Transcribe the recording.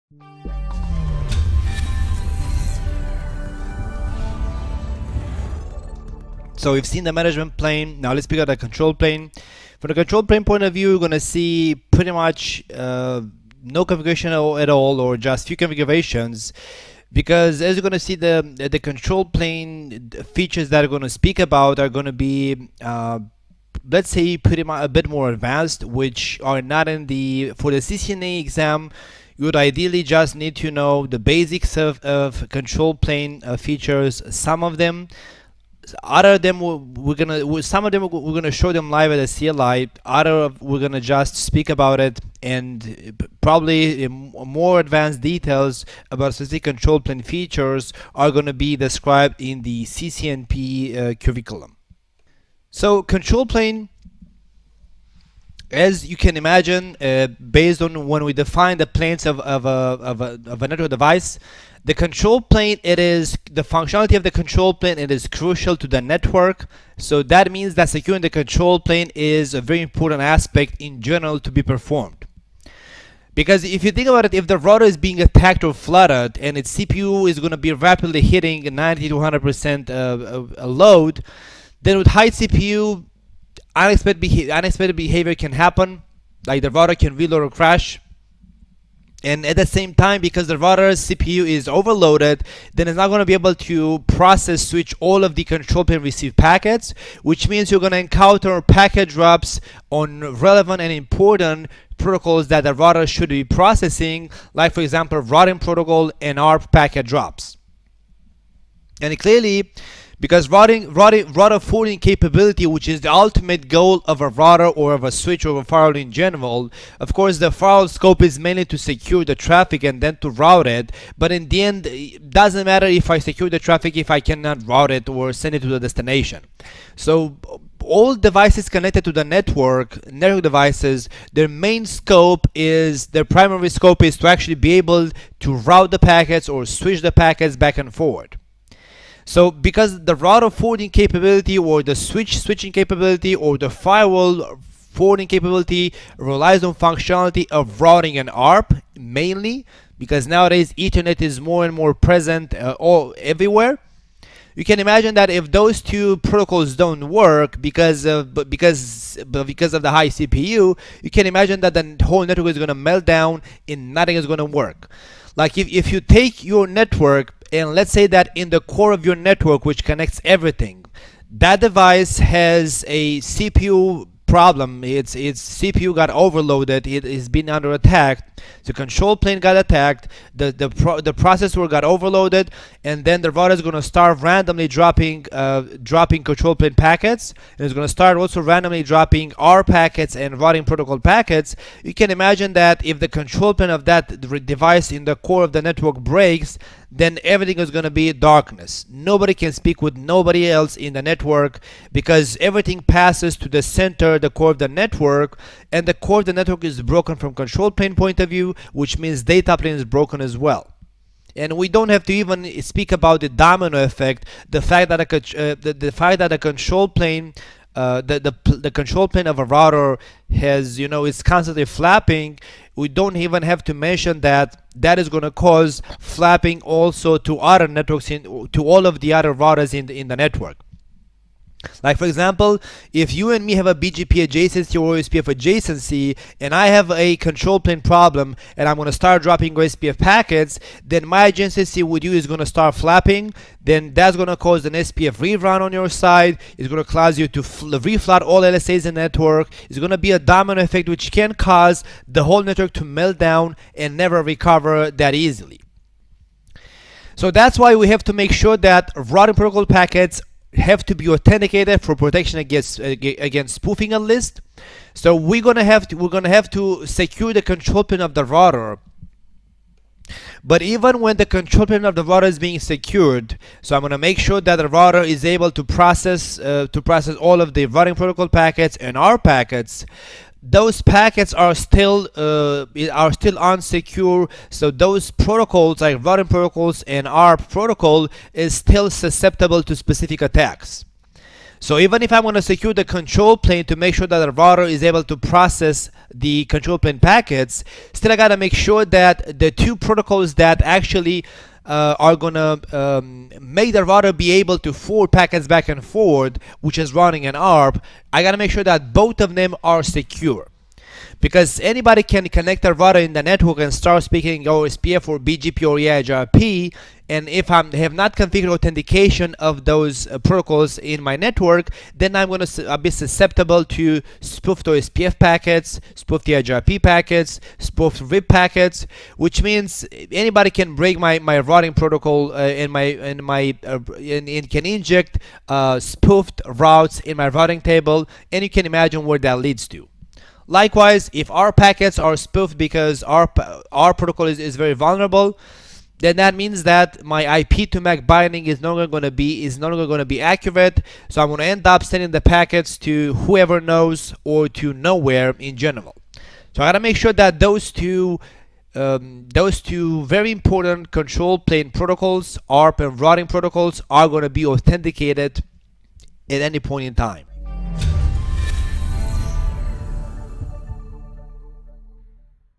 So we've seen the management plane. Now let's pick out the control plane. From the control plane point of view, we're going to see pretty much no configuration at all, or just few configurations, because as you're going to see, the control plane features that I'm going to speak about are going to be let's say pretty much a bit more advanced, which are not in the for the CCNA exam. You would ideally just need to know the basics of control plane features. Some of them some of them we're gonna show them live at the CLI. We're gonna just speak about it, and probably more advanced details about specific control plane features are gonna be described in the CCNP curriculum. So control plane, as you can imagine, based on when we define the planes of a network device, the control plane, the functionality of the control plane, it is crucial to the network. So that means that securing the control plane is a very important aspect in general to be performed. Because if you think about it, if the router is being attacked or flooded and its CPU is going to be rapidly hitting 90 to 100% load, then with high CPU, unexpected behavior can happen, like the router can reload or crash. And at the same time, because the router's CPU is overloaded, then it's not going to be able to process switch all of the control plane received packets, which means you're going to encounter packet drops on relevant and important protocols that the router should be processing, like for example routing protocol and ARP packet drops. And clearly, because router forwarding capability, which is the ultimate goal of a router or of a switch or of a firewall in general, of course the firewall scope is mainly to secure the traffic and then to route it, but in the end it doesn't matter if I secure the traffic if I cannot route it or send it to the destination. So all devices connected to the network devices, their primary scope is to actually be able to route the packets or switch the packets back and forward. So because the router forwarding capability or the switching capability or the firewall forwarding capability relies on functionality of routing and ARP mainly, because nowadays Ethernet is more and more present everywhere. You can imagine that if those two protocols don't work because of the high CPU, you can imagine that the whole network is going to melt down and nothing is going to work. Like if you take your network, and let's say that in the core of your network, which connects everything, that device has a CPU problem. Its CPU got overloaded. It is being under attack. The control plane got attacked. The processor got overloaded, and then the router is going to start randomly dropping control plane packets, and it's going to start also randomly dropping R packets and routing protocol packets. You can imagine that if the control plane of that device in the core of the network breaks, then everything is going to be darkness. Nobody can speak with nobody else in the network, because everything passes to the center, the core of the network, and the core of the network is broken from control plane point of view, which means data plane is broken as well. And we don't have to even speak about the domino effect, the fact that a control plane the control plane of a router has, is constantly flapping. We don't even have to mention that is going to cause flapping also to other networks, to all of the other routers in the network. Like for example, if you and me have a BGP adjacency or OSPF adjacency, and I have a control plane problem, and I'm going to start dropping OSPF packets, then my adjacency with you is going to start flapping. Then that's going to cause an SPF rerun on your side. It's going to cause you to reflood all LSAs in the network. It's going to be a domino effect, which can cause the whole network to melt down and never recover that easily. So that's why we have to make sure that routing protocol packets have to be authenticated for protection against spoofing a list. So we're gonna have to secure the control plane of the router. But even when the control plane of the router is being secured, so I'm gonna make sure that the router is able to process all of the routing protocol packets and our packets. Those packets are still unsecure, so those protocols like routing protocols and ARP protocol is still susceptible to specific attacks. So even if I want to secure the control plane to make sure that the router is able to process the control plane packets, still I gotta make sure that the two protocols that actually are gonna make the router be able to forward packets back and forward, which is running an ARP, I gotta make sure that both of them are secure. Because anybody can connect a router in the network and start speaking OSPF or BGP or EIGRP, and if I have not configured authentication of those protocols in my network, then I'm going to be susceptible to spoofed OSPF packets, spoofed EIGRP packets, spoofed RIP packets, which means anybody can break my routing protocol and can inject spoofed routes in my routing table, and you can imagine where that leads to. Likewise, if our packets are spoofed because our protocol is very vulnerable, then that means that my IP to MAC binding is no longer going to be accurate. So I'm going to end up sending the packets to whoever knows or to nowhere in general. So I got to make sure that those two very important control plane protocols, ARP and routing protocols, are going to be authenticated at any point in time.